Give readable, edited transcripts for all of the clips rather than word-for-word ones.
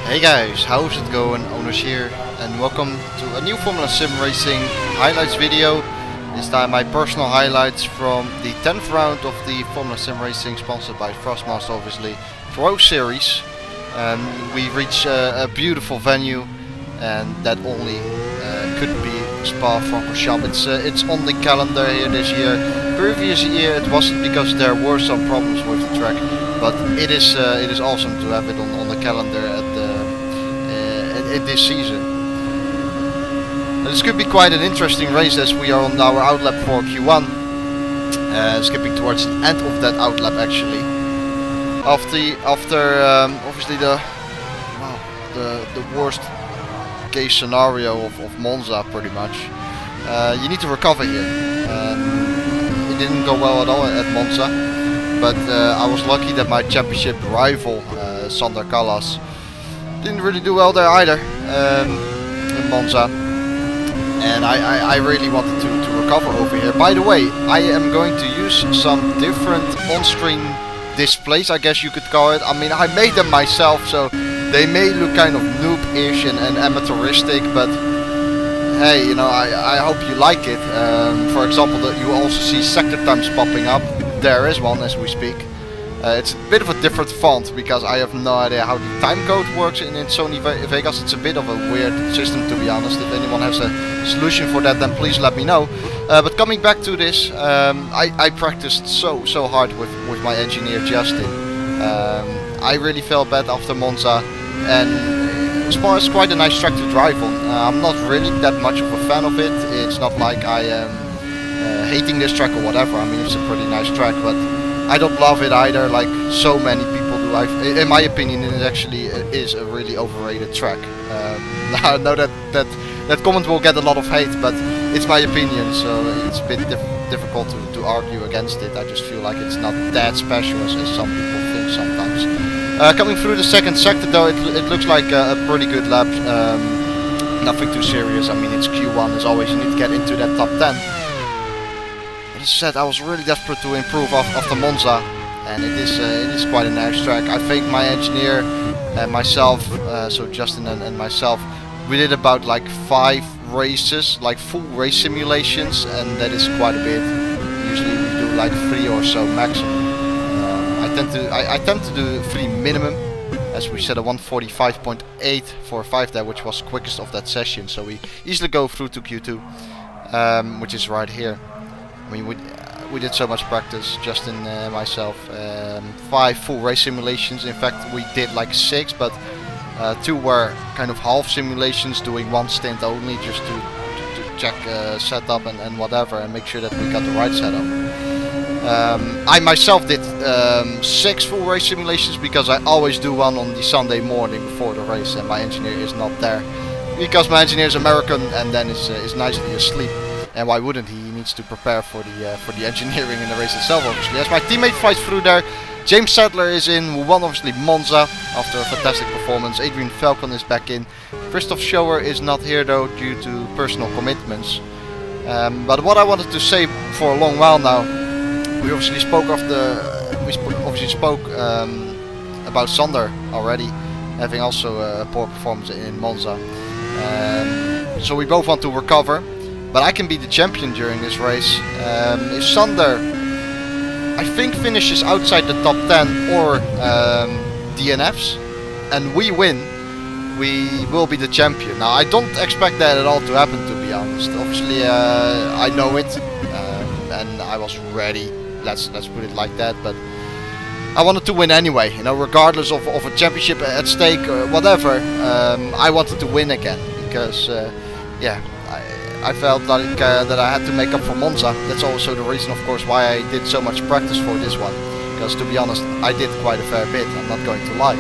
Hey guys, how's it going? Owners here, and welcome to a new Formula SimRacing highlights video. This time my personal highlights from the 10th round of the Formula SimRacing, sponsored by Frostmaster obviously, Pro Series. We reached a beautiful venue, and that only could be Spa Francorchamps. It's on the calendar here this year. Previous year it wasn't because there were some problems with the track, but it is awesome to have it on the calendar at in this season. This could be quite an interesting race as we are on our outlap for Q1, skipping towards the end of that outlap actually. After obviously the worst case scenario of Monza pretty much. You need to recover here. It didn't go well at all at Monza, but I was lucky that my championship rival Sadler Kallas didn't really do well there either in Monza, and I really wanted to recover over here. By the way, I am going to use some different on-screen displays, I guess you could call it. I mean, I made them myself, so they may look kind of noob-ish and amateuristic, but hey, you know, I hope you like it. For example, that you also see sector times popping up. There is one as we speak. It's a bit of a different font because I have no idea how the time code works in Sony Vegas. It's a bit of a weird system, to be honest. If anyone has a solution for that, then please let me know. But coming back to this, I practiced so hard with my engineer Justin. I really felt bad after Monza, and Spa is quite a nice track to drive on. I'm not really that much of a fan of it. It's not like I am hating this track or whatever. I mean, it's a pretty nice track, but I don't love it either, like so many people do. In my opinion, it actually is a really overrated track. I know that comment will get a lot of hate, but it's my opinion, so it's a bit difficult to argue against it. I just feel like it's not that special as some people think sometimes. Coming through the second sector though, it looks like a pretty good lap. Nothing too serious. I mean, it's Q1 as always. You need to get into that top 10. As I said, I was really desperate to improve after Monza, and it is quite a nice track. I think my engineer and myself, so Justin and myself, we did about like 5 races, like full race simulations, and that is quite a bit. Usually we do like 3 or so maximum. I tend to do 3 minimum, as we set a 145.8 for 5 there, which was quickest of that session. So we easily go through to Q2, which is right here. I mean, we did so much practice, Justin and myself. 5 full race simulations. In fact, we did like 6, but 2 were kind of half simulations, doing 1 stint only, just to check setup and whatever, and make sure that we got the right setup. I myself did 6 full race simulations because I always do one on the Sunday morning before the race, and my engineer is not there because my engineer is American, and then is nicely asleep. And why wouldn't he? He needs to prepare for the engineering in the race itself, obviously. As my teammate fights through there, James Sadler is in, who won obviously Monza after a fantastic performance. Adrian Falcon is back in. Christoph Schoer is not here though due to personal commitments. But what I wanted to say for a long while now, we obviously spoke about Sander already, having also a poor performance in Monza. So we both want to recover. But I can be the champion during this race. If Sander, I think, finishes outside the top 10 or DNFs, and we win, we will be the champion. Now, I don't expect that at all to happen, to be honest. Obviously, I know it, and I was ready. Let's put it like that. But I wanted to win anyway. You know, regardless of a championship at stake or whatever. I wanted to win again because, yeah. I felt like that I had to make up for Monza. That's also the reason, of course, why I did so much practice for this one. Because, to be honest, I did quite a fair bit, I'm not going to lie.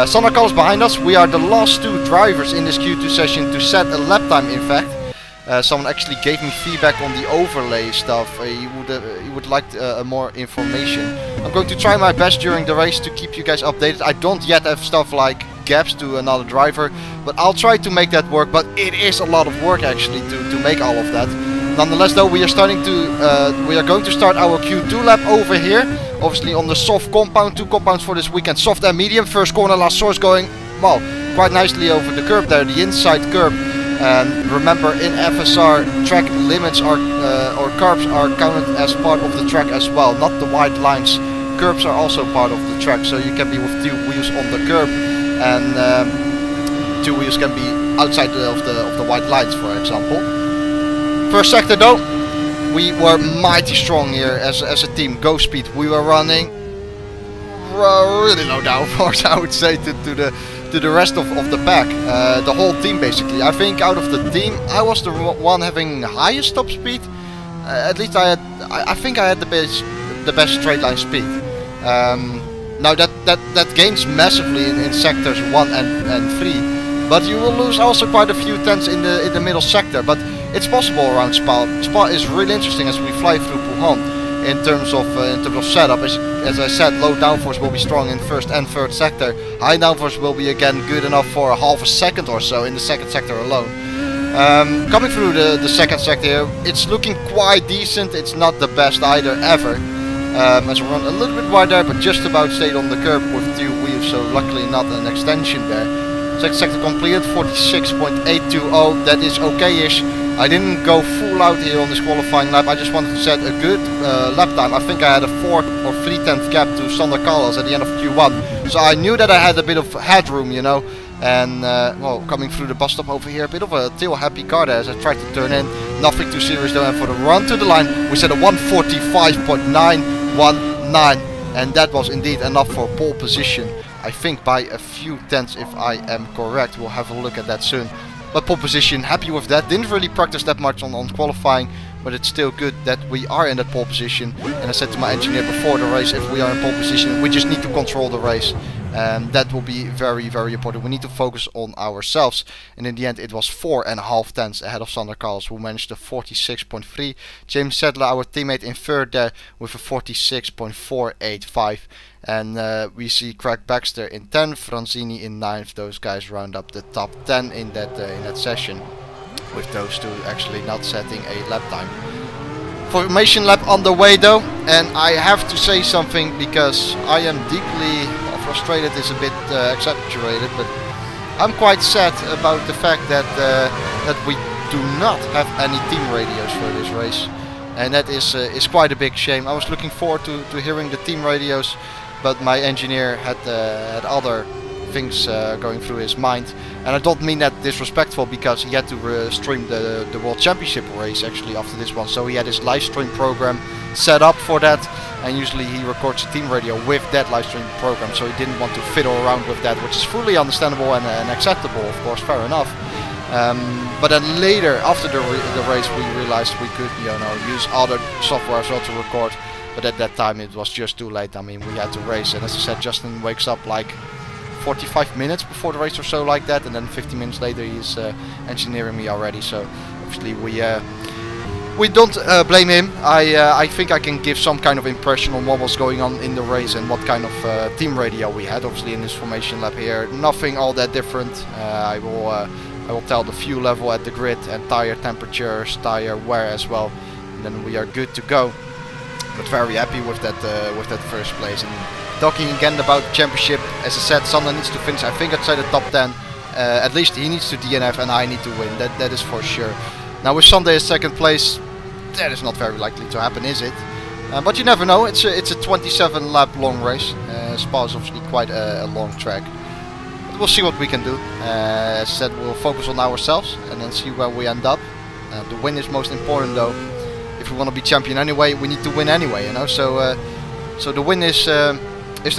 Sander Kallas behind us. We are the last 2 drivers in this Q2 session to set a lap time, in fact. Someone actually gave me feedback on the overlay stuff. He would like more information. I'm going to try my best during the race to keep you guys updated. I don't yet have stuff like gaps to another driver, but I'll try to make that work. But it is a lot of work actually to make all of that. Nonetheless, though, we are going to start our Q2 lap over here. Obviously on the soft compound, 2 compounds for this weekend, soft and medium. First corner, last source going, well, quite nicely over the curb there, the inside curb. And remember, in FSR, track limits are or curbs are counted as part of the track as well, not the white lines. Curbs are also part of the track, so you can be with 2 wheels on the curb, and 2 wheels can be outside of the white lines, for example. First sector though, we were mighty strong here as a team. GhostSpeed, we were running really low downforce, I would say, to the rest of the pack, the whole team basically. I think out of the team, I was the one having highest top speed. At least I think I had the best straight line speed. Now that gains massively in sectors 1 and 3, but you will lose also quite a few tenths in the middle sector. But it's possible around Spa. Spa is really interesting as we fly through Puhan. In terms of setup, as I said, low downforce will be strong in first and third sector. High downforce will be again good enough for a half a second or so in the second sector alone. Coming through the second sector here, it's looking quite decent. It's not the best either ever. As we run a little bit wider, but just about stayed on the curb with 2 wheels, so luckily not an extension there. Second sector completed, 46.820. That is okay-ish. I didn't go full out here on this qualifying lap. I just wanted to set a good lap time. I think I had a 4 or 3/10 gap to Sadler Kallas at the end of Q1. So I knew that I had a bit of headroom, you know. And well, coming through the bus stop over here, a bit of a tail happy car there as I tried to turn in. Nothing too serious though. And for the run to the line, we set a 1:45.919. And that was indeed enough for pole position. I think by a few tenths, if I am correct. We'll have a look at that soon. But pole position, happy with that. Didn't really practice that much on qualifying, but it's still good that we are in that pole position. And I said to my engineer before the race, if we are in pole position, we just need to control the race. That will be very, very important. We need to focus on ourselves. And in the end, it was 4.5 tenths ahead of Sadler Kallas, who managed a 46.3. James Sadler, our teammate, in third there with a 46.485. And we see Craig Baxter in 10th, Franzini in 9th. Those guys round up the top 10 in that session, with those two actually not setting a lap time. Formation lap on the way though, and I have to say something because I am deeply frustrated is a bit exaggerated, but I'm quite sad about the fact that we do not have any team radios for this race, and that is quite a big shame. I was looking forward to hearing the team radios, but my engineer had other things going through his mind, and I don't mean that disrespectful, because he had to stream the World Championship race actually after this one, so he had his live stream program set up for that, and usually he records the team radio with that live stream program, so he didn't want to fiddle around with that, which is fully understandable and acceptable, of course, fair enough. But then later, after the race, we realized we could, you know, use other software as well to record. But at that time it was just too late. I mean, we had to race, and as I said, Justin wakes up like 45 minutes before the race or so like that, and then 50 minutes later he's engineering me already. So obviously we don't blame him. I think I can give some kind of impression on what was going on in the race and what kind of team radio we had. Obviously in this formation lap here, nothing all that different. I will tell the fuel level at the grid and tire temperatures, tire wear as well, and then we are good to go. But very happy with that first place. And talking again about the championship, as I said, Sander needs to finish, I think, outside the top 10. At least he needs to DNF, and I need to win. That is for sure. Now with Sunday in second place, that is not very likely to happen, is it? But you never know. It's a 27 lap long race. Spa is obviously quite a long track. But we'll see what we can do. As I said, we'll focus on ourselves and then see where we end up. The win is most important though. If we want to be champion anyway, we need to win anyway, you know. So the win is the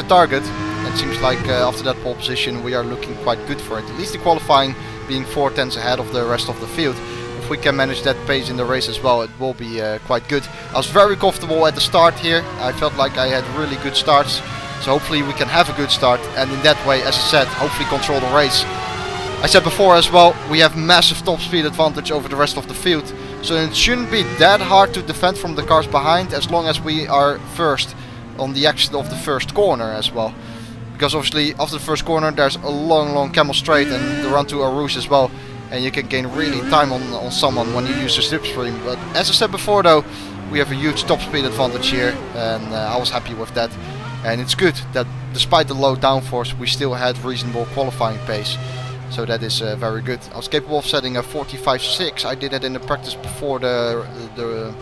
target. It seems like after that pole position we are looking quite good for it. At least the qualifying being 4 tenths ahead of the rest of the field. If we can manage that pace in the race as well, it will be quite good. I was very comfortable at the start here. I felt like I had really good starts. So hopefully we can have a good start, and in that way, as I said, hopefully control the race. I said before as well, we have massive top speed advantage over the rest of the field. So it shouldn't be that hard to defend from the cars behind, as long as we are first on the exit of the first corner as well. Because obviously after the first corner there's a long camel straight and the run to Arouge as well. And you can gain really time on someone when you use the slipstream. But as I said before though, we have a huge top speed advantage here, and I was happy with that. And it's good that despite the low downforce we still had reasonable qualifying pace. So that is very good. I was capable of setting a 45.6. I did it in the practice before the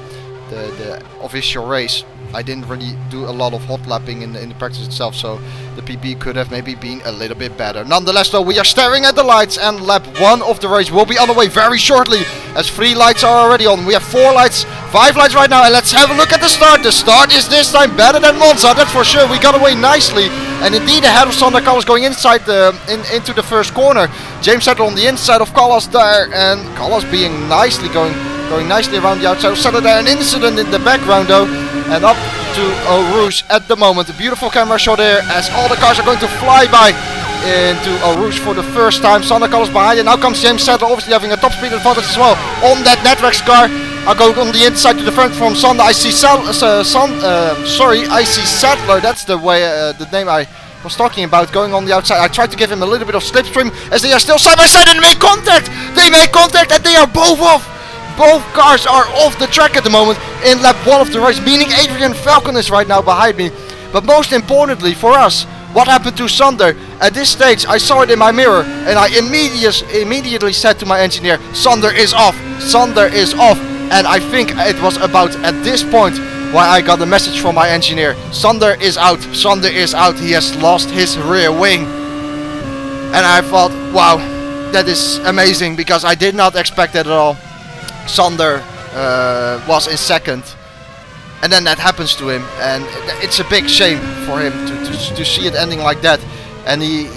official race. I didn't really do a lot of hot lapping in the practice itself, so the PB could have maybe been a little bit better. Nonetheless though, we are staring at the lights and lap 1 of the race will be on the way very shortly, as 3 lights are already on. We have 4 lights, 5 lights right now, and let's have a look at the start. The start is this time better than Monza, that's for sure. We got away nicely, and indeed ahead of Sadler. Kallas going inside into the first corner. James Sadler on the inside of Kallas there, and Kallas being nicely going nicely around the outside of Sadler there. An incident in the background though, and up to Eau Rouge at the moment. A beautiful camera shot here as all the cars are going to fly by into Eau Rouge for the first time. Sadler Kallas behind, and now comes James Sadler, obviously having a top speed advantage as well on that Netrex car. Are going on the inside to the front from Sadler. I see I see Sadler. That's the way the name I was talking about, going on the outside. I tried to give him a little bit of slipstream as they are still side by side and make contact. They make contact and they are both off. Both cars are off the track at the moment in lap 1 of the race, meaning Adrian Falcon is right now behind me. But most importantly for us, what happened to Sander? At this stage I saw it in my mirror and I immediately said to my engineer, Sander is off, Sander is off. And I think it was about at this point why I got a message from my engineer. Sander is out, Sander is out, he has lost his rear wing. And I thought, wow, that is amazing, because I did not expect that at all. Sander was in second, and then that happens to him, and it's a big shame for him to see it ending like that. And he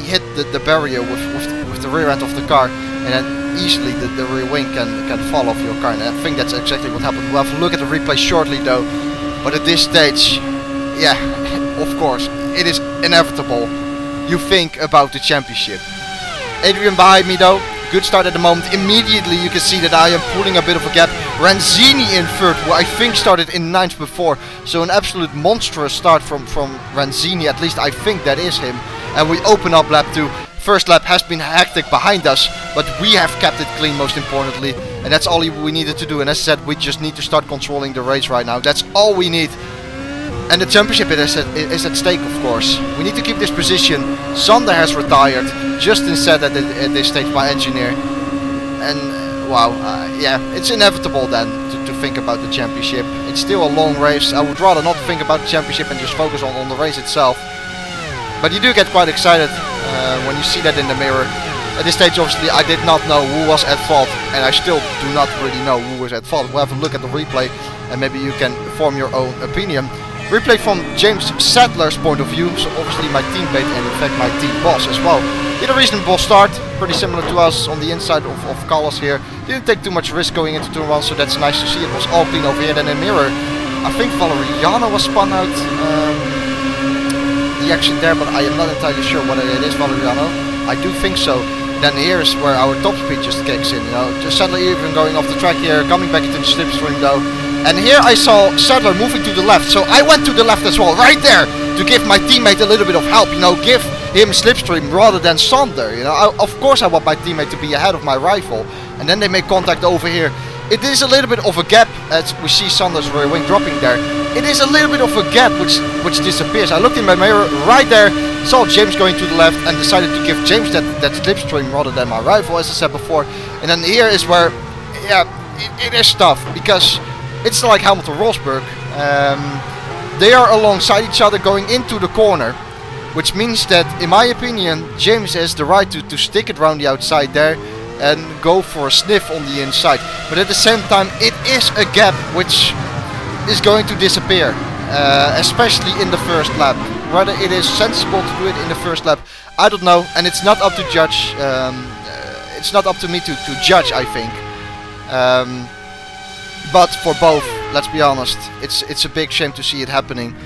hit the barrier with the rear end of the car, and then easily the rear wing can fall off your car, and I think that's exactly what happened. We'll have to look at the replay shortly though, but at this stage, yeah, of course, it is inevitable. You think about the championship. Adrian behind me though. Good start at the moment. Immediately you can see that I am pulling a bit of a gap. Ranzini in third, who I think started in 9th before. So an absolute monstrous start from Ranzini. At least I think that is him. And we open up lap 2. First lap has been hectic behind us, but we have kept it clean most importantly. And that's all we needed to do. And as I said, we just need to start controlling the race right now. That's all we need. And the championship is at stake, of course. We need to keep this position. Sander has retired. Justin said that at this stage, my engineer. And wow, yeah, it's inevitable then to think about the championship. It's still a long race. I would rather not think about the championship and just focus on the race itself. But you do get quite excited when you see that in the mirror. At this stage, obviously, I did not know who was at fault, and I still do not really know who was at fault. We'll have a look at the replay, and maybe you can form your own opinion. Replay from James Sadler's point of view, so obviously my teammate and in fact my team boss as well. Did a reasonable start, pretty similar to us on the inside of Kallas here. Didn't take too much risk going into turn 1, so that's nice to see. It was all clean over here. Then in mirror, I think Valeriano was spun out the action there, but I am not entirely sure whether it is Valeriano. I do think so. Then here is where our top speed just kicks in, you know. Just Sadler even going off the track here, coming back into the slipstream though. And here I saw Sadler moving to the left, so I went to the left as well, right there, to give my teammate a little bit of help, you know, give him slipstream rather than Sander, you know. Of course I want my teammate to be ahead of my rival, and then they make contact over here. It is a little bit of a gap, as we see Sander's rear wing dropping there. It is a little bit of a gap which disappears. I looked in my mirror right there, saw James going to the left, and decided to give James that slipstream rather than my rival, as I said before. And then here is where, yeah, it is tough, because it's like Hamilton-Rosberg. They are alongside each other going into the corner, which means that, in my opinion, James has the right to stick it around the outside there and go for a sniff on the inside. But at the same time, it is a gap which is going to disappear, especially in the first lap. Whether it is sensible to do it in the first lap, I don't know, and it's not up to judge. It's not up to me to judge, I think. But for both, let's be honest, it's a big shame to see it happening,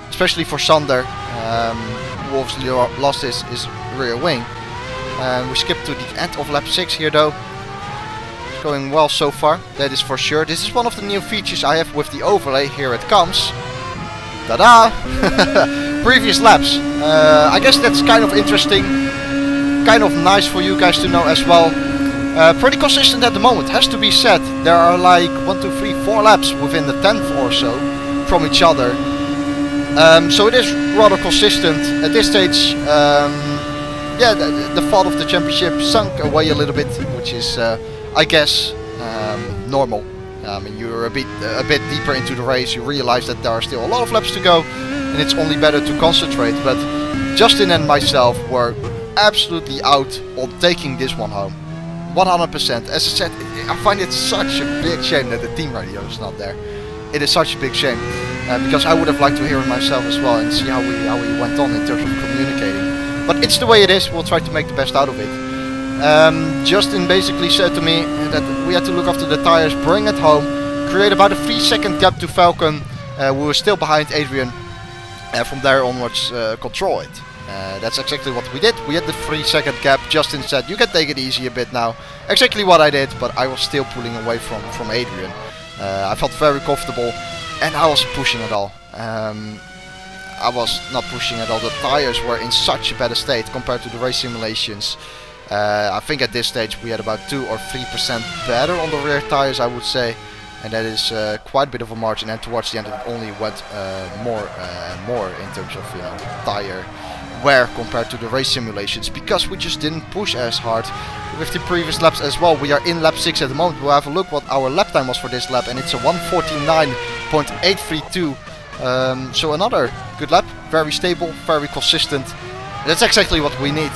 especially for Sander, who obviously lost his rear wing. We skipped to the end of lap 6 here though. It's going well so far, that is for sure. This is one of the new features I have with the overlay. Here it comes. Ta-da! Previous laps. I guess that's kind of interesting, kind of nice for you guys to know as well. Pretty consistent at the moment, has to be said. There are like 1, 2, 3, 4 laps within the 10th or so from each other. So it is rather consistent. At this stage, yeah, the fall of the championship sunk away a little bit, which is, I guess, normal. You're a bit deeper into the race, you realize that there are still a lot of laps to go, and it's only better to concentrate. But Justin and myself were absolutely out on taking this one home. 100%. As I said, I find it such a big shame that the team radio is not there. It is such a big shame, because I would have liked to hear it myself as well and see how we went on in terms of communicating. But it's the way it is, we'll try to make the best out of it. Justin basically said to me that we had to look after the tires, bring it home, create about a 3-second gap to Falcon. We were still behind Adrian, and from there onwards control it. That's exactly what we did. We had the 3-second gap. Justin said, you can take it easy a bit now. Exactly what I did, but I was still pulling away from Adrian. I felt very comfortable, and I wasn't pushing at all. I was not pushing at all. The tires were in such a better state compared to the race simulations. I think at this stage we had about 2 or 3% better on the rear tires, I would say. And that is quite a bit of a margin, and towards the end it only went more and more in terms of, you know, tire wear compared to the race simulations, because we just didn't push as hard with the previous laps as well. We are in lap 6 at the moment. We'll have a look what our lap time was for this lap, and it's a 1:49.832. So another good lap, very stable, very consistent. That's exactly what we need.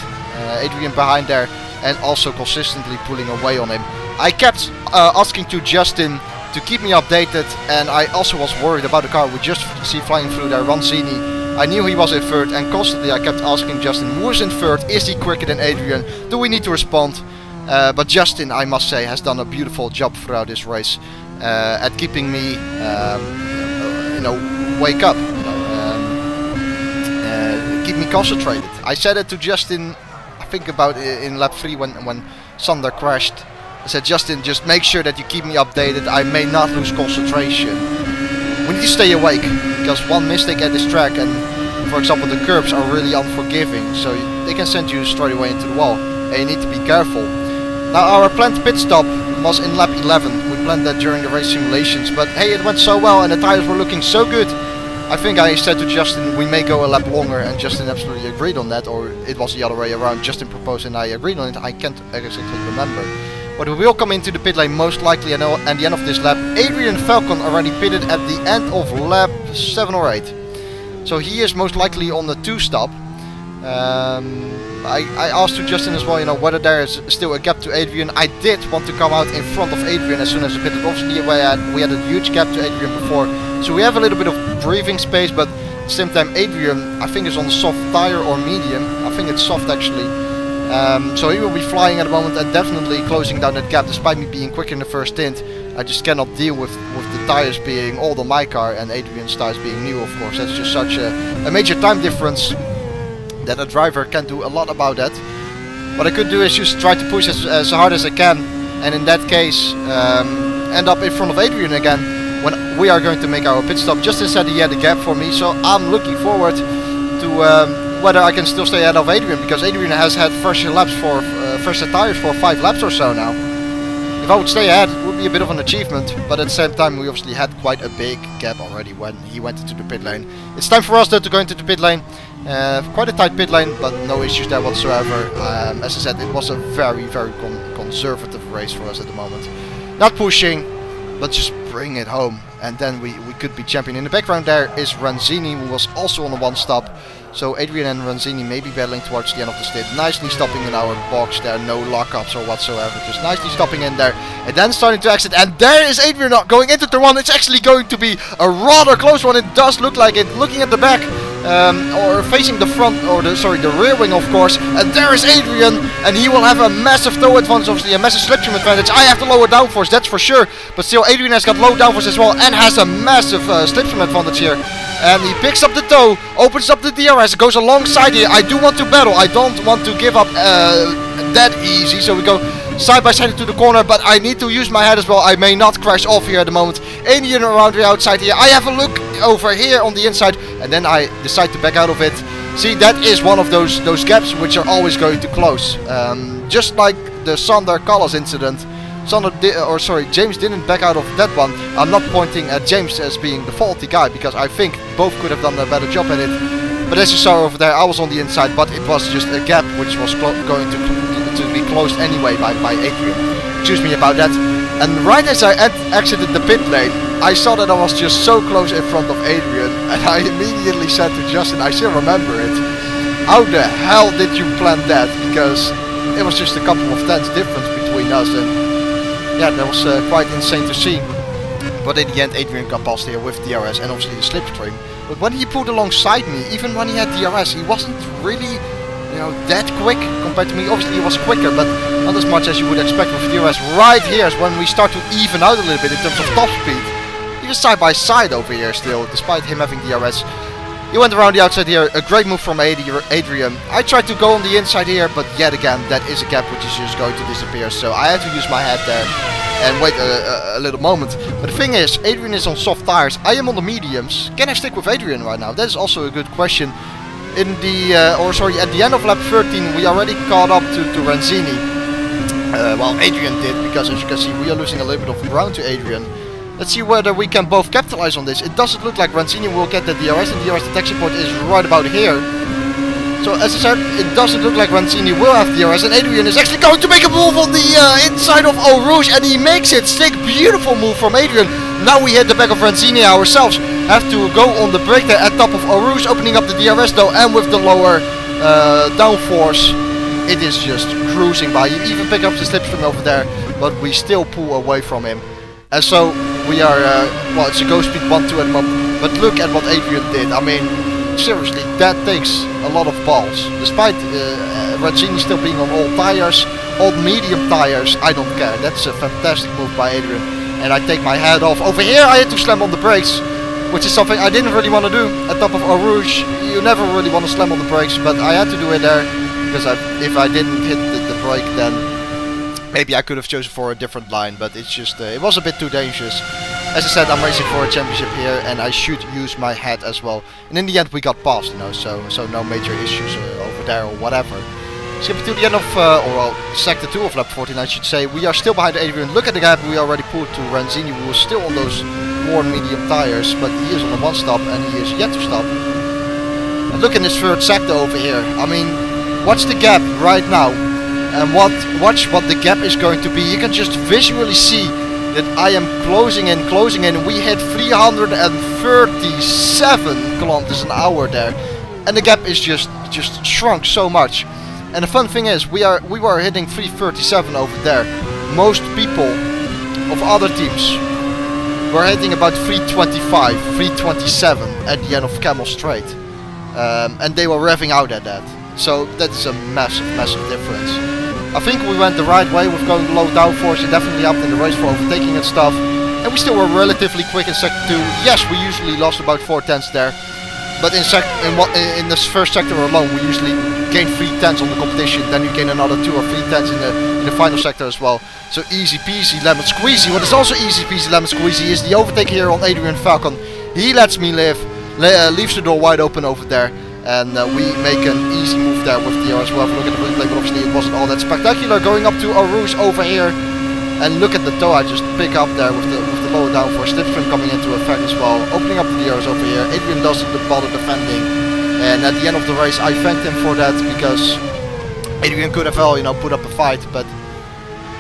Adrian behind there and also consistently pulling away on him. I kept asking to Justin to keep me updated, and I also was worried about the car we just see flying through there, Ranzini. I knew he was in third, and constantly I kept asking Justin, who is in third? Is he quicker than Adrian? Do we need to respond? But Justin, I must say, has done a beautiful job throughout this race at keeping me, you know, wake up, you know, keep me concentrated. I said it to Justin, I think about in lap 3 when Sadler crashed. I said, Justin, just make sure that you keep me updated. I may not lose concentration. We need to stay awake, because one mistake at this track, and for example the curbs are really unforgiving, so they can send you straight away into the wall, and you need to be careful. Now our planned pit stop was in lap 11. We planned that during the race simulations, but hey, it went so well and the tires were looking so good. I think I said to Justin we may go a lap longer, and Justin absolutely agreed on that, or it was the other way around. Justin proposed and I agreed on it. I can't exactly remember. But we will come into the pit lane most likely at the end of this lap. Adrian Falcon already pitted at the end of lap 7 or 8. So he is most likely on the 2 stop. I asked to Justin as well, you know, whether there is still a gap to Adrian. I did want to come out in front of Adrian as soon as he pitted. Obviously we had a huge gap to Adrian before, so we have a little bit of breathing space, but at the same time Adrian, I think, is on the soft tire or medium. I think it's soft actually. So he will be flying at the moment and definitely closing down that gap, despite me being quick in the first stint. I just cannot deal with the tires being old on my car and Adrian's tires being new, of course. That's just such a major time difference that a driver can do a lot about that. What I could do is just try to push as hard as I can, and in that case end up in front of Adrian again when we are going to make our pit stop. Justin said he had a gap for me, so I'm looking forward to whether I can still stay ahead of Adrian, because Adrian has had fresher tires for 5 laps or so now. If I would stay ahead, it would be a bit of an achievement, but at the same time we obviously had quite a big gap already when he went into the pit lane. It's time for us though to go into the pit lane. Quite a tight pit lane, but no issues there whatsoever. As I said, it was a very conservative race for us at the moment. Not pushing, but just bring it home, and then we could be champion. In the background there is Ranzini, who was also on a 1 stop. So Adrian and Ranzini may be battling towards the end of the stint. Nicely stopping in our box there, no lockups or whatsoever, just nicely stopping in there and then starting to exit. And there is Adrian going into turn 1. It's actually going to be a rather close one. It does look like it, looking at the back. Or facing the front, or the rear wing, of course. And there is Adrian, and he will have a massive tow advantage, obviously a massive slipstream advantage. I have the lower downforce, that's for sure, but still Adrian has got low downforce as well and has a massive slipstream advantage here. And he picks up the tow, opens up the DRS, goes alongside here. I do want to battle, I don't want to give up that easy, so we go side by side into the corner, but I need to use my head as well. I may not crash off here at the moment. Adrian around the outside here. I have a look over here on the inside, and then I decide to back out of it. See, that is one of those gaps which are always going to close. Just like the Sadler Kallas incident, James didn't back out of that one. I'm not pointing at James as being the faulty guy, because I think both could have done a better job at it. But as you saw over there, I was on the inside, but it was just a gap which was going to be closed anyway by Adrian. Excuse me about that. And right as I exited the pit lane, I saw that I was just so close in front of Adrian, and I immediately said to Justin, I still remember it, how the hell did you plan that? Because it was just a couple of tenths difference between us, and yeah, that was quite insane to see. But in the end, Adrian got past here with DRS and obviously the slipstream. But when he pulled alongside me, even when he had DRS, he wasn't really, you know, that quick compared to me. Obviously he was quicker, but not as much as you would expect with DRS. Right here is when we start to even out a little bit in terms of top speed. Even side by side over here still, despite him having DRS. He went around the outside here, a great move from Adrian. I tried to go on the inside here, but yet again, that is a gap which is just going to disappear. So I had to use my head there and wait a little moment. But the thing is, Adrian is on soft tires, I am on the mediums. Can I stick with Adrian right now? That is also a good question. At the end of lap 13, we already caught up to Ranzini. Well, Adrian did, because as you can see, we are losing a little bit of ground to Adrian. Let's see whether we can both capitalize on this. It doesn't look like Ranzini will get the DRS, and DRS detection point is right about here. So as I said, it doesn't look like Ranzini will have DRS, and Adrian is actually going to make a move on the inside of Eau Rouge, and he makes it stick. Beautiful move from Adrian. Now we hit the back of Ranzini ourselves. Have to go on the brake there at top of Eau Rouge, opening up the DRS though, and with the lower downforce, it is just cruising by. You even pick up the slipstream over there, but we still pull away from him. And so we are, well, it's a GhostSpeed 1-2 at the moment, but look at what Adrian did. I mean, seriously, that takes a lot of balls. Despite Ranzini still being on all tires, all medium tires, I don't care. That's a fantastic move by Adrian. And I take my head off. Over here I had to slam on the brakes, which is something I didn't really want to do. At top of Eau Rouge, you never really want to slam on the brakes, but I had to do it there, because if I didn't hit the brake, then maybe I could have chosen for a different line, but it's just, it was a bit too dangerous. As I said, I'm racing for a championship here, and I should use my head as well. And in the end we got past, you know, so no major issues over there or whatever. Skipping to the end of, sector 2 of lap 14 I should say, we are still behind Adrian. Look at the gap we already pulled to Ranzini, who was still on those worn medium tires, but he is on the one stop and he is yet to stop. And look in this third sector over here. I mean, watch the gap right now. And watch what the gap is going to be. You can just visually see that I am closing in. We hit 337 kilometers an hour there, and the gap is just shrunk so much. And the fun thing is, we were hitting 337 over there. Most people of other teams were hitting about 325, 327 at the end of Camel Straight, and they were revving out at that. So that's a massive difference. I think we went the right way with going low downforce. It definitely helped in the race for overtaking and stuff. And we still were relatively quick in sector 2. Yes, we usually lost about 4 tenths there. But in this first sector alone, we usually gain 3 tenths on the competition. Then you gain another 2 or 3 tenths in the final sector as well. So easy peasy lemon squeezy. What is also easy peasy lemon squeezy is the overtake here on Adrian Falcon. He lets me live, leaves the door wide open over there. And we make an easy move there with DRS. We'll have a look at the replay, but obviously it wasn't all that spectacular. Going up to Eau Rouge over here, and look at the toe I just pick up there with the lower downforce. Slipstream coming into effect as well. Opening up the DRS over here. Adrian doesn't bother defending, and at the end of the race I thanked him for that, because Adrian could have well, you know, put up a fight, but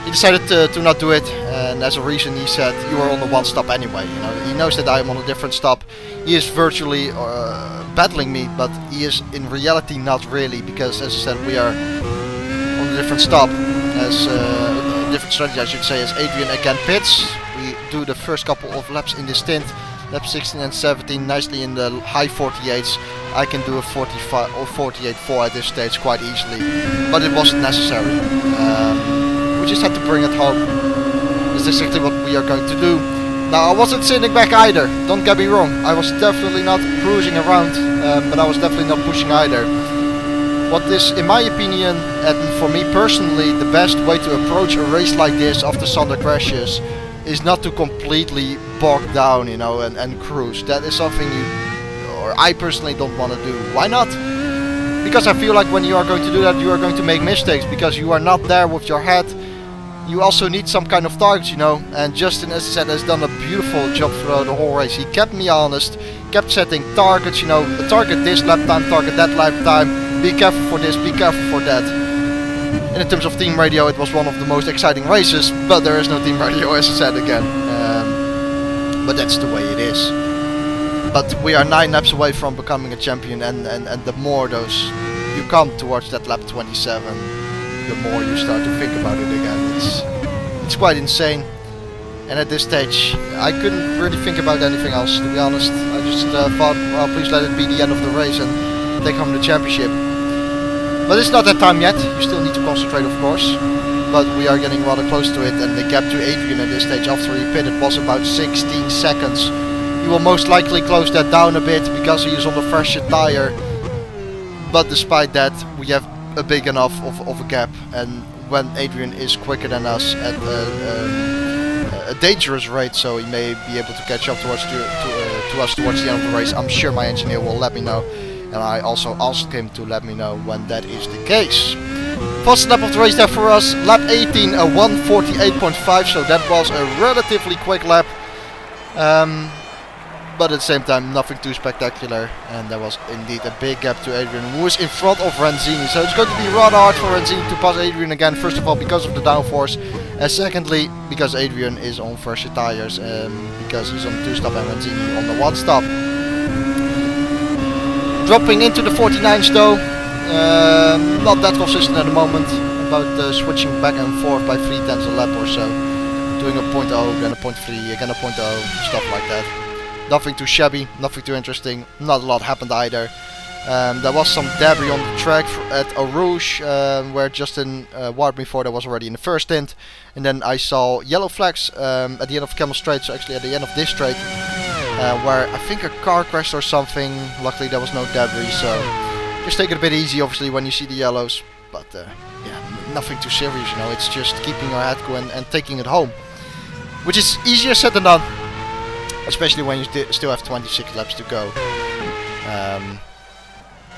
he decided to not do it. And as a reason, he said, "You are on the one stop anyway." You know, he knows that I am on a different stop. He is virtually battling me, but he is in reality not really, because as I said, we are on a different stop, as a different strategy I should say, as Adrian again pits. We do the first couple of laps in this stint, lap 16 and 17, nicely in the high 48s. I can do a 45 or 48.4 at this stage quite easily, but it wasn't necessary. We just had to bring it home. This is exactly what we are going to do. Now, I wasn't sitting back either, don't get me wrong. I was definitely not cruising around, but I was definitely not pushing either. What is, in my opinion, and for me personally, the best way to approach a race like this after Sadler crashes is not to completely bog down, you know, and cruise. That is something I personally don't want to do. Why not? Because I feel like when you are going to do that, you are going to make mistakes, because you are not there with your head you also need some kind of targets, you know. And Justin, as I said, has done a beautiful job throughout the whole race. He kept me honest, kept setting targets, you know, target this lap time, target that lap time, be careful for this, be careful for that. And in terms of team radio, it was one of the most exciting races, but there is no team radio, as I said again. But that's the way it is. But we are 9 laps away from becoming a champion, and the more those you come towards that lap 27, the more you start to think about it again. It's quite insane. And at this stage, I couldn't really think about anything else, to be honest. I just thought, well, please let it be the end of the race and take home the championship. But it's not that time yet. You still need to concentrate, of course. But we are getting rather close to it, and the gap to Adrian at this stage after he pitted was about 16 seconds. He will most likely close that down a bit because he is on the fresher tire. But despite that, we have a big enough of a gap, and when Adrian is quicker than us at a dangerous rate, so he may be able to catch up to us towards the end of the race, I'm sure my engineer will let me know. And I also asked him to let me know when that is the case. First lap of the race there for us, lap 18, a 1:48.5, so that was a relatively quick lap. But at the same time, nothing too spectacular. And there was indeed a big gap to Adrian, who is in front of Renzini. So it's going to be rather hard for Renzini to pass Adrian again. First of all, because of the downforce. And secondly, because Adrian is on fresher tires. Because he's on 2-stop and Renzini on the 1-stop. Dropping into the 49s though. Not that consistent at the moment. About switching back and forth by 0.3 a lap or so. Doing a 0.0, then a 0.3, again a 0.0, stuff like that. Nothing too shabby, nothing too interesting. Not a lot happened either. There was some debris on the track at Eau Rouge, where Justin warned me for. That was already in the first stint. And then I saw yellow flags at the end of Camel Straight, so actually at the end of this straight. Where I think a car crashed or something. Luckily there was no debris, so just take it a bit easy obviously when you see the yellows. But yeah, nothing too serious, you know. It's just keeping your head cool and taking it home, which is easier said than done, especially when you still have 26 laps to go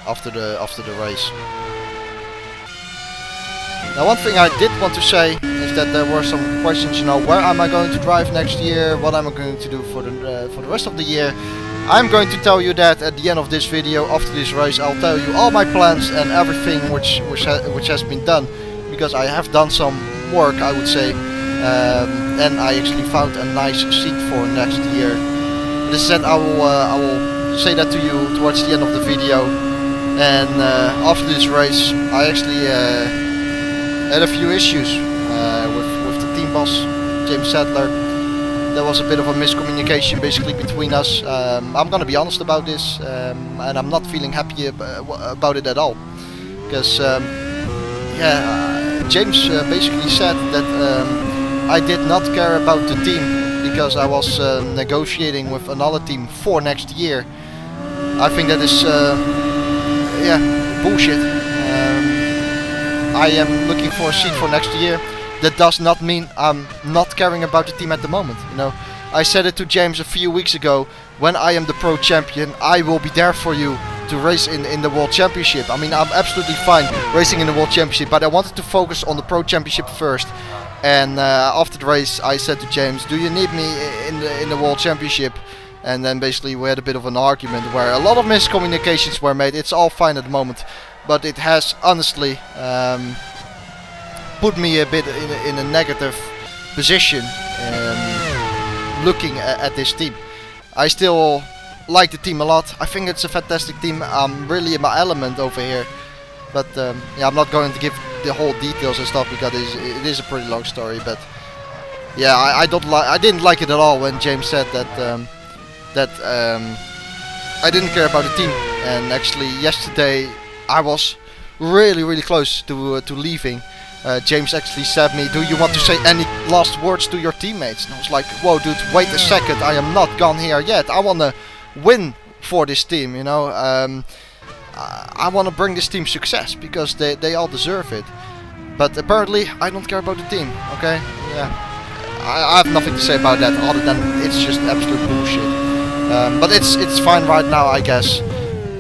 after the race. Now, one thing I did want to say is that there were some questions, you know, where am I going to drive next year, what am I going to do for the rest of the year. I'm going to tell you that at the end of this video. After this race, I'll tell you all my plans and everything which has been done, because I have done some work, I would say, and I actually found a nice seat for next year. This said, I will say that to you towards the end of the video. And after this race, I actually had a few issues with the team boss, James Sadler. There was a bit of a miscommunication basically between us. I'm gonna be honest about this, and I'm not feeling happy about it at all. Because, James basically said that I did not care about the team because I was negotiating with another team for next year. I think that is, bullshit. I am looking for a seat for next year. That does not mean I'm not caring about the team at the moment. You know, I said it to James a few weeks ago. When I am the pro champion, I will be there for you to race in the World Championship. I mean, I'm absolutely fine racing in the World Championship, but I wanted to focus on the Pro Championship first. And after the race, I said to James, "Do you need me in the World Championship?" And then basically we had a bit of an argument where a lot of miscommunications were made. It's all fine at the moment, but it has honestly put me a bit in a negative position looking at this team. I still like the team a lot. I think it's a fantastic team. I'm really in my element over here. But yeah, I'm not going to give the whole details and stuff because it is a pretty long story. But yeah, I didn't like it at all when James said that I didn't care about the team. And actually yesterday I was really close to leaving. James actually said me, "Do you want to say any last words to your teammates?" And I was like, "Whoa, dude, wait a second. I am not gone here yet. I want to win for this team, you know. I want to bring this team success because they all deserve it. But apparently, I don't care about the team, okay? Yeah, I have nothing to say about that other than it's just absolute bullshit. But it's fine right now, I guess.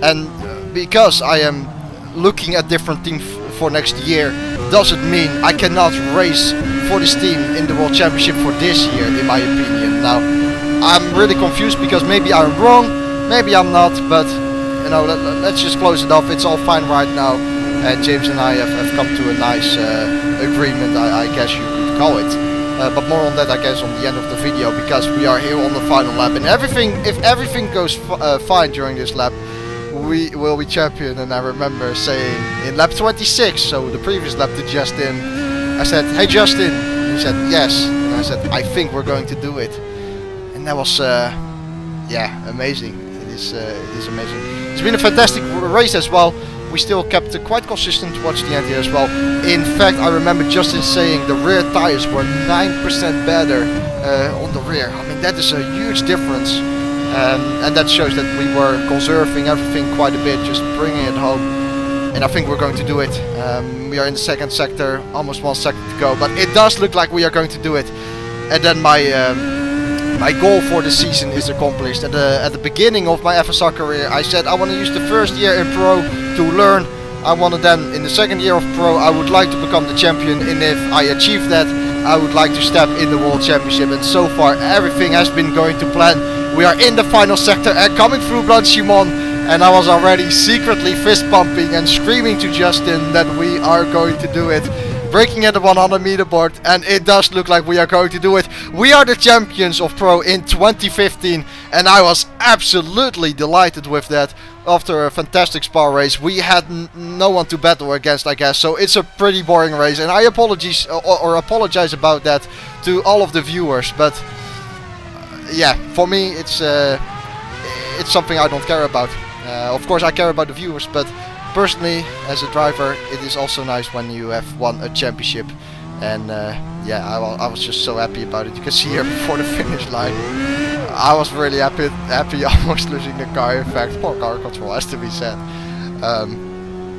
And because I am looking at different teams for next year, doesn't mean I cannot race for this team in the World Championship for this year, in my opinion. Now, I'm really confused because maybe I'm wrong, maybe I'm not, but you know, let's just close it off. It's all fine right now, and James and I have come to a nice agreement, I guess you could call it. But more on that, I guess, on the end of the video, because we are here on the final lap, and if everything goes fine during this lap, we will be champion. And I remember saying in lap 26, so the previous lap, to Justin, I said, "Hey Justin," and he said yes, and I said, "I think we're going to do it," and that was yeah, amazing. It is amazing. It's been a fantastic race as well. We still kept quite consistent towards the end here as well. In fact, I remember Justin saying the rear tires were 9% better on the rear. I mean, that is a huge difference, and that shows that we were conserving everything quite a bit, just bringing it home. And I think we're going to do it. We are in the second sector, almost 1 second to go, but it does look like we are going to do it. And then my goal for the season is accomplished. At the beginning of my FSR career, I said I want to use the first year in Pro to learn. I want to then, in the second year of Pro, I would like to become the champion, and if I achieve that, I would like to step in the World Championship. And so far, everything has been going to plan. We are in the final sector and coming through Blanchimon, and I was already secretly fist pumping and screaming to Justin that we are going to do it. Breaking at the 100 meter board, and it does look like we are going to do it. We are the champions of Pro in 2015, and I was absolutely delighted with that. After a fantastic Spa race, we had no one to battle against, I guess, so it's a pretty boring race, and I apologize about that to all of the viewers, but yeah, for me it's something I don't care about. Of course I care about the viewers, but personally, as a driver, it is also nice when you have won a championship, and yeah, I was just so happy about it. You can see here before the finish line, I was really happy almost losing the car. In fact, poor car control, has to be said.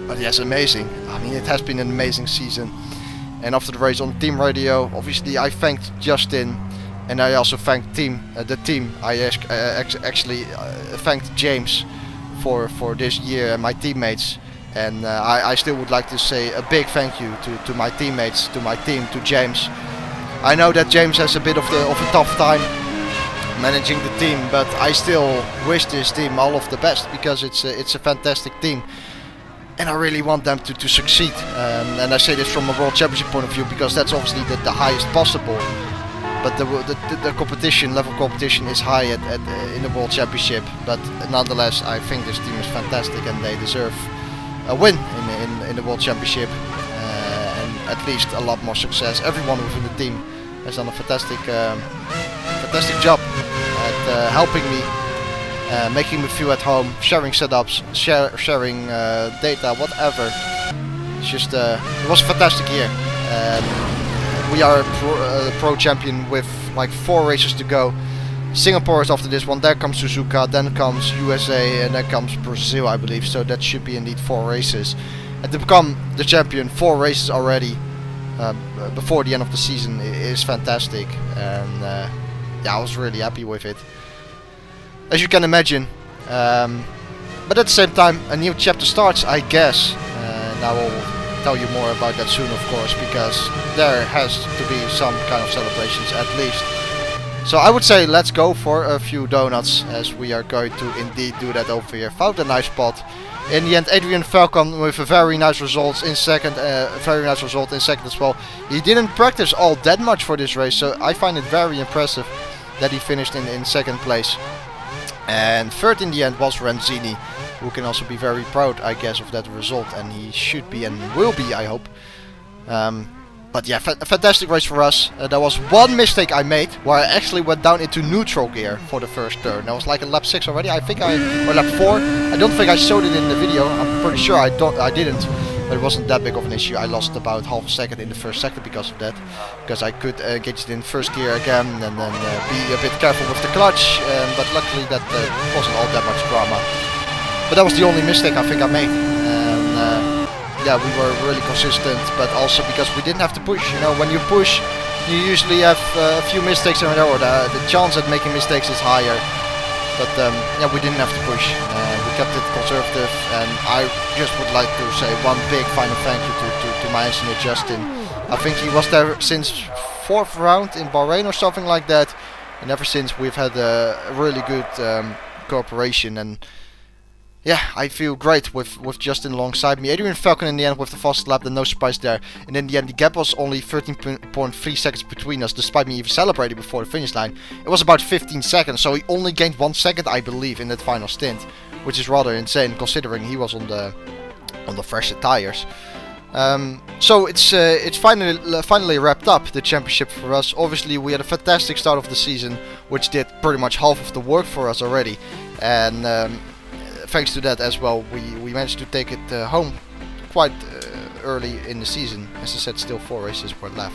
But yes, amazing. I mean, it has been an amazing season. And after the race on team radio, obviously I thanked Justin, and I also thanked the team. I actually thanked James for this year and my teammates. And I still would like to say a big thank you to my teammates, to my team, to James. I know that James has a bit of a tough time managing the team, but I still wish this team all of the best, because it's a fantastic team, and I really want them to succeed. And I say this from a World Championship point of view, because that's obviously the highest possible. But the competition, level competition, is high in the World Championship. But nonetheless, I think this team is fantastic, and they deserve a win in the World Championship, and at least a lot more success. Everyone within the team has done a fantastic job at helping me, making me feel at home, sharing setups, sharing data, whatever. It's just it was a fantastic year. We are a pro champion with like 4 races to go. Singapore is after this one, then comes Suzuka, then comes USA, and then comes Brazil, I believe. So that should be indeed 4 races. And to become the champion, 4 races already before the end of the season is fantastic. And yeah, I was really happy with it, as you can imagine. But at the same time, a new chapter starts, I guess. And I will tell you more about that soon, of course, because there has to be some kind of celebrations at least. So I would say let's go for a few donuts, as we are going to indeed do that over here. Found a nice spot. In the end, Adrian Falcon with a very nice result in second, as well. He didn't practice all that much for this race, so I find it very impressive that he finished in second place. And third in the end was Renzini, who can also be very proud, I guess, of that result, and he should be and will be, I hope. But yeah, a fantastic race for us. There was one mistake I made, where I actually went down into neutral gear for the first turn. That was like in lap 6 already, I think, or lap 4. I don't think I showed it in the video. I'm pretty sure I didn't, but it wasn't that big of an issue. I lost about half a second in the first sector because of that, because I could engage it in first gear again and then be a bit careful with the clutch. But luckily that wasn't all that much drama. But that was the only mistake I think I made. Yeah, we were really consistent, but also because we didn't have to push. You know, when you push, you usually have a few mistakes or the chance at making mistakes is higher. But yeah, we didn't have to push. We kept it conservative, and I just would like to say one big final thank you to my engineer Justin. I think he was there since 4th round in Bahrain or something like that, and ever since we've had a really good cooperation, and yeah, I feel great with Justin alongside me. Adrian Falcon in the end with the fastest lap, then no surprise there. And in the end, the gap was only 13.3 seconds between us, despite me even celebrating before the finish line. It was about 15 seconds, so he only gained 1 second, I believe, in that final stint, which is rather insane considering he was on the fresher tires. So it's finally wrapped up, the championship for us. Obviously, we had a fantastic start of the season, which did pretty much half of the work for us already, and thanks to that as well, we managed to take it home quite early in the season. As I said, still 4 races were left.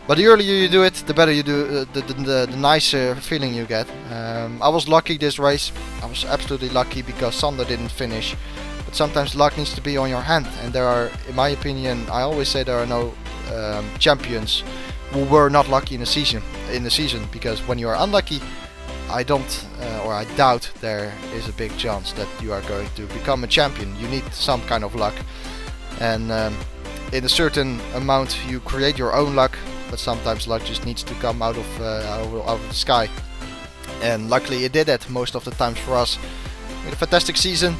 But the earlier you do it, the better you do, the nicer feeling you get. I was lucky this race. I was absolutely lucky because Sadler didn't finish. But sometimes luck needs to be on your hand, and there are, in my opinion, I always say there are no champions who were not lucky in the season. Because when you are unlucky, I don't, or I doubt there is a big chance that you are going to become a champion. You need some kind of luck, and in a certain amount you create your own luck, but sometimes luck just needs to come out of the sky. And luckily it did that most of the times for us. We had a fantastic season.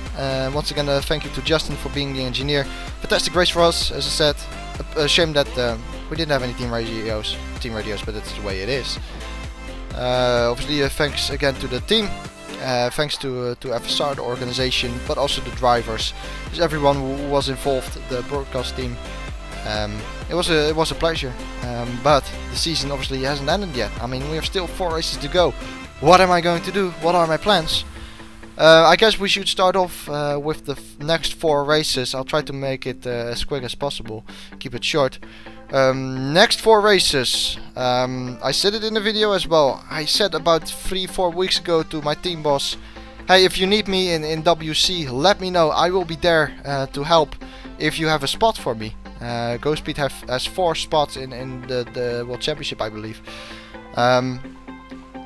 Once again, thank you to Justin for being the engineer. Fantastic race for us, as I said. A shame that we didn't have any team radios, but that's the way it is. Obviously, thanks again to the team, thanks to FSR, the organization, but also the drivers, just everyone who was involved, the broadcast team. It was a pleasure, but the season obviously hasn't ended yet. I mean, we have still 4 races to go. What am I going to do? What are my plans? I guess we should start off with the next 4 races. I'll try to make it as quick as possible, keep it short. Next 4 races, I said it in the video as well. I said about 3-4 weeks ago to my team boss, hey, if you need me in WC, let me know. I will be there to help if you have a spot for me. GhostSpeed has 4 spots in the World Championship, I believe.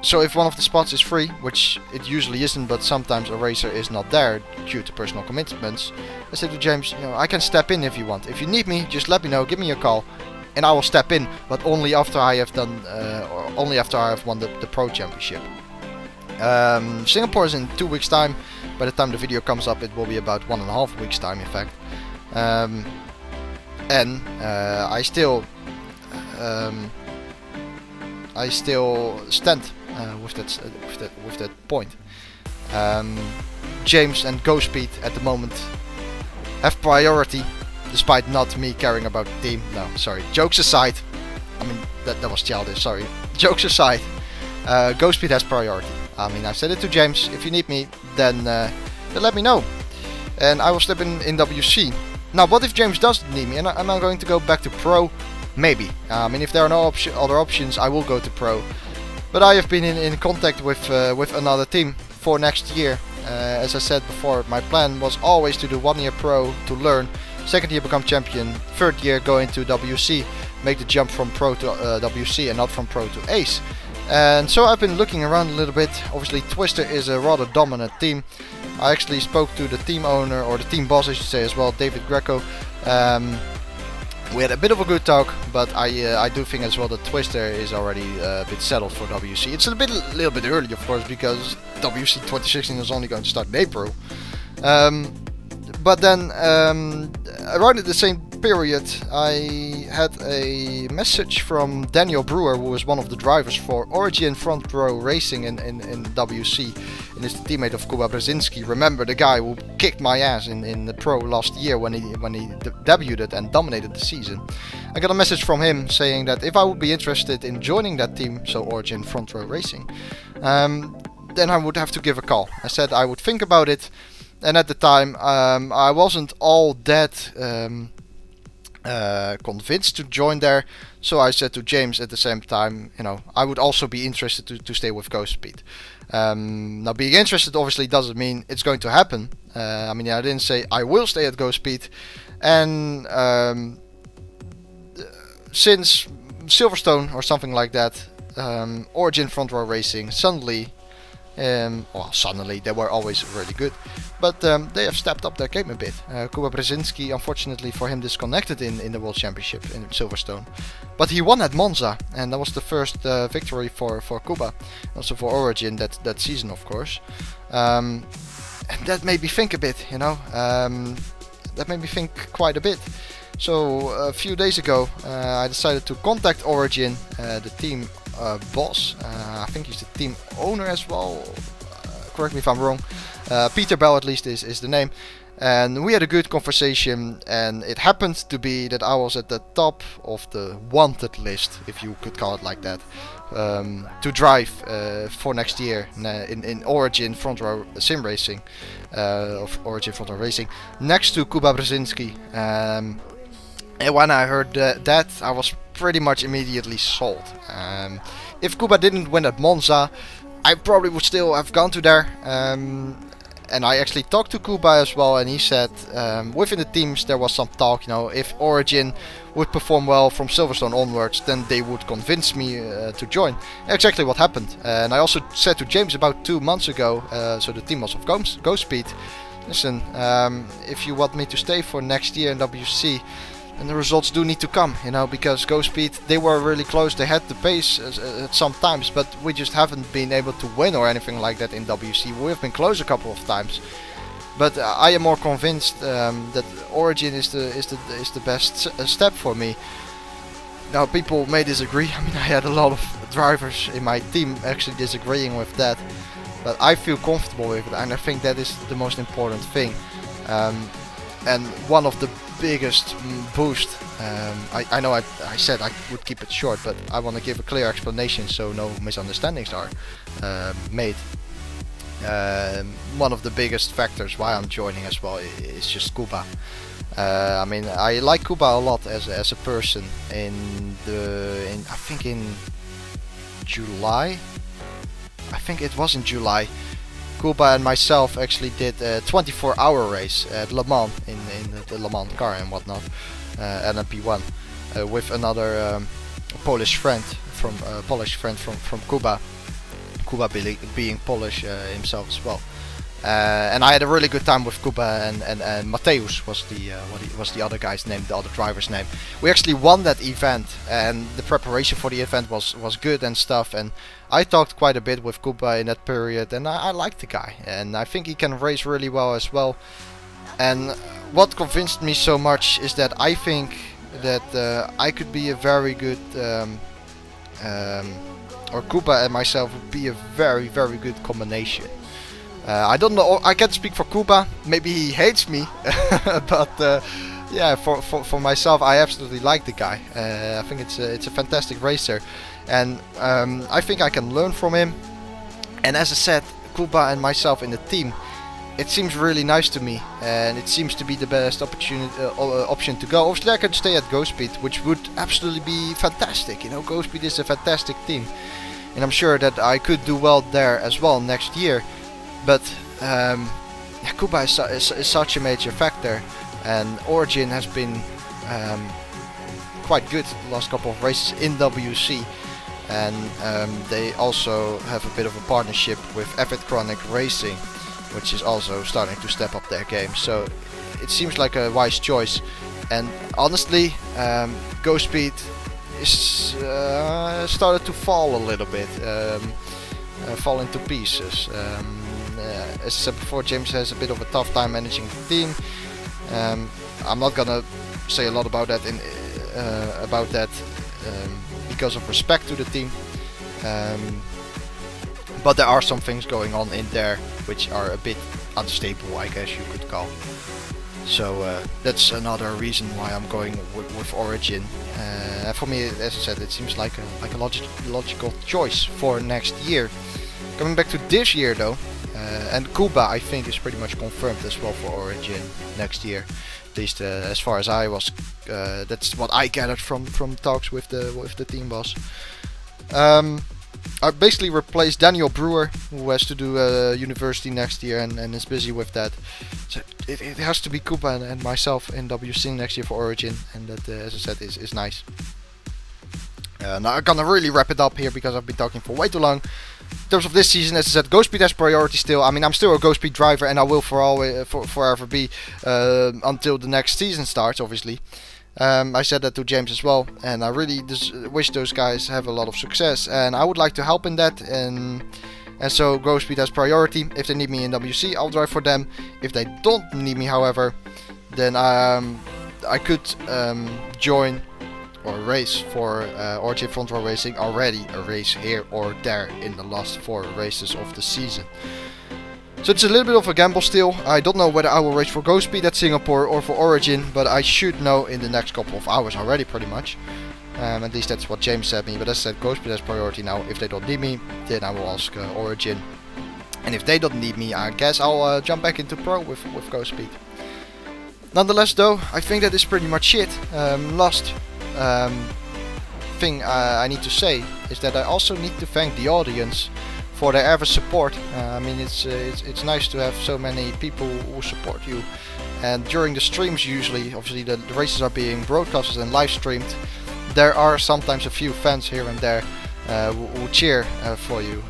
So if one of the spots is free, which it usually isn't, but sometimes a racer is not there due to personal commitments, I said to James, you know, I can step in if you want. If you need me, just let me know, give me a call, and I will step in, but only after I have done, or only after I have won the Pro Championship. Singapore is in 2 weeks' time. By the time the video comes up, it will be about 1.5 weeks' time, in fact. And I still stand with that point. James and GhostSpeed at the moment have priority, despite not me caring about the team. No, sorry. Jokes aside, I mean that was childish. Sorry. Jokes aside, GhostSpeed has priority. I mean, I said it to James. If you need me, then let me know, and I will step in WC. Now, what if James doesn't need me, and am I going to go back to Pro? Maybe. I mean, if there are no other options, I will go to Pro. But I have been in contact with another team for next year. As I said before, my plan was always to do 1 year Pro to learn, 2nd year become champion, 3rd year go into WC, make the jump from Pro to WC and not from Pro to Ace. And so I've been looking around a little bit. Obviously Twister is a rather dominant team. I actually spoke to the team owner, or the team boss I should say as well, David Greco. We had a bit of a good talk, but I do think as well that Twister is already a bit settled for WC. It's a little bit early, of course, because WC 2016 is only going to start in April. But then around at the same period, I had a message from Daniel Brewer, who was one of the drivers for Origin Front Row Racing in WC, and is the teammate of Kuba Brzezinski. Remember the guy who kicked my ass in the Pro last year when he debuted and dominated the season. I got a message from him saying that if I would be interested in joining that team, so Origin Front Row Racing, then I would have to give a call. I said I would think about it, and at the time I wasn't all that convinced to join there, so I said to James at the same time, you know, I would also be interested to stay with GhostSpeed. Now, being interested obviously doesn't mean it's going to happen. I mean, I didn't say I will stay at GhostSpeed, and since Silverstone or something like that, Origin Front Row Racing suddenly Well, suddenly they were always really good, but they have stepped up their game a bit. Kuba Brzezinski, unfortunately for him, disconnected in the World Championship in Silverstone, but he won at Monza, and that was the first victory for Kuba, also for Origin that season, of course. And that made me think a bit, you know. That made me think quite a bit. So a few days ago, I decided to contact Origin, the team boss. I think he's the team owner as well. Correct me if I'm wrong. Peter Bell, at least, is the name. And we had a good conversation, and it happened to be that I was at the top of the wanted list, if you could call it like that, to drive for next year in Origin Front Row SimRacing, of Origin Front Row Racing, next to Kuba Brzezinski. And when I heard that, I was pretty much immediately sold. If Kuba didn't win at Monza, I probably would still have gone to there. And I actually talked to Kuba as well, and he said within the teams there was some talk, you know, if Origin would perform well from Silverstone onwards, then they would convince me to join. Exactly what happened. And I also said to James about 2 months ago, so the team was of GhostSpeed, listen, if you want me to stay for next year in WC, and the results do need to come, you know, because GhostSpeed, they were really close, they had the pace at some times, but we just haven't been able to win or anything like that in WC. We've been close a couple of times, but I am more convinced that Origin is the best step for me. Now, people may disagree. I mean, I had a lot of drivers in my team actually disagreeing with that, but I feel comfortable with it, and I think that is the most important thing. And one of the biggest boost, I know I said I would keep it short, but I want to give a clear explanation so no misunderstandings are made. One of the biggest factors why I'm joining as well is just Kuba. I mean, I like Kuba a lot as a person. I think in July, I think it was in July, Kuba and myself actually did a 24-hour race at Le Mans in the Le Mans car and whatnot, LMP1, with another Polish friend from Kuba. Kuba being Polish himself as well. And I had a really good time with Kuba, and Mateusz was the other guy's name, the other driver's name. We actually won that event, and the preparation for the event was good and stuff, and I talked quite a bit with Kuba in that period, and I liked the guy, and I think he can race really well as well. And what convinced me so much is that I think that I could be a very good, or Kuba and myself would be a very, very good combination. I don't know, I can't speak for Kuba, maybe he hates me, but yeah, for myself, I absolutely like the guy. I think it's a fantastic racer, and I think I can learn from him. And as I said, Kuba and myself in the team, it seems really nice to me, and it seems to be the best option to go. Obviously, I could stay at GhostSpeed, which would absolutely be fantastic. You know, GhostSpeed is a fantastic team, and I'm sure that I could do well there as well next year. But yeah, Kuba is such a major factor, and Origin has been quite good the last couple of races in WC, and they also have a bit of a partnership with Chronic Racing, which is also starting to step up their game. So it seems like a wise choice, and honestly, GhostSpeed is started to fall a little bit, fall into pieces. As I said before, James has a bit of a tough time managing the team. I'm not gonna say a lot about that because of respect to the team, but there are some things going on in there which are a bit unstable, I guess you could call. So that's another reason why I'm going with Origin. For me, as I said, it seems like a logical choice for next year. Coming back to this year though, and Kuba I think is pretty much confirmed as well for Origin next year. At least as far as I was, that's what I gathered from talks with the team boss. I basically replaced Daniel Brewer, who has to do university next year and is busy with that. So it has to be Kuba and myself in WC next year for Origin, and that, as I said, is nice. Now I'm gonna really wrap it up here because I've been talking for way too long. In terms of this season, as I said, GhostSpeed has priority still. I mean, I'm still a GhostSpeed driver, and I will forever be until the next season starts, obviously. I said that to James as well, and I really wish those guys have a lot of success, and I would like to help in that. And so GhostSpeed has priority. If they need me in WC, I'll drive for them. If they don't need me, however, then I could join or race for Origin Front Row Racing, already a race here or there in the last 4 races of the season. So it's a little bit of a gamble still. I don't know whether I will race for GhostSpeed at Singapore or for Origin, but I should know in the next couple of hours already, pretty much. At least that's what James said me, but as I said, GhostSpeed has priority now. If they don't need me, then I will ask Origin. And if they don't need me, I guess I'll jump back into Pro with GhostSpeed. Nonetheless though, I think that is pretty much it. Last thing I need to say is that I also need to thank the audience for their ever support. I mean, it's nice to have so many people who support you. And during the streams, usually, obviously the races are being broadcasted and live streamed. There are sometimes a few fans here and there who cheer for you.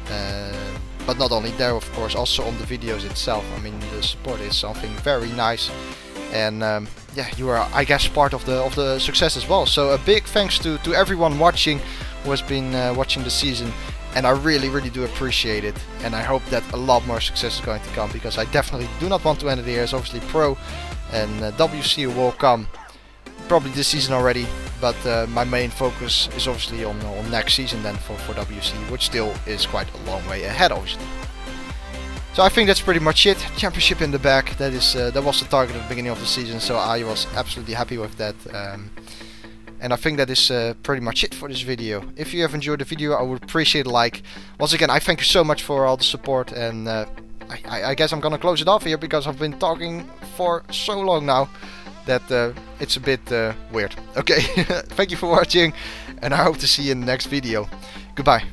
But not only there, of course, also on the videos itself. I mean, the support is something very nice. And yeah, you are, I guess, part of the success as well. So a big thanks to everyone watching who has been watching the season, and I really do appreciate it. And I hope that a lot more success is going to come, because I definitely do not want to end the year. As obviously Pro and WC will come probably this season already, but my main focus is obviously on next season then for WC, which still is quite a long way ahead, obviously. So I think that's pretty much it. Championship in the back. That was the target at the beginning of the season, so I was absolutely happy with that. And I think that is pretty much it for this video. If you have enjoyed the video, I would appreciate a like. Once again, I thank you so much for all the support, and I guess I'm gonna close it off here, because I've been talking for so long now that it's a bit weird. Okay, thank you for watching, and I hope to see you in the next video. Goodbye.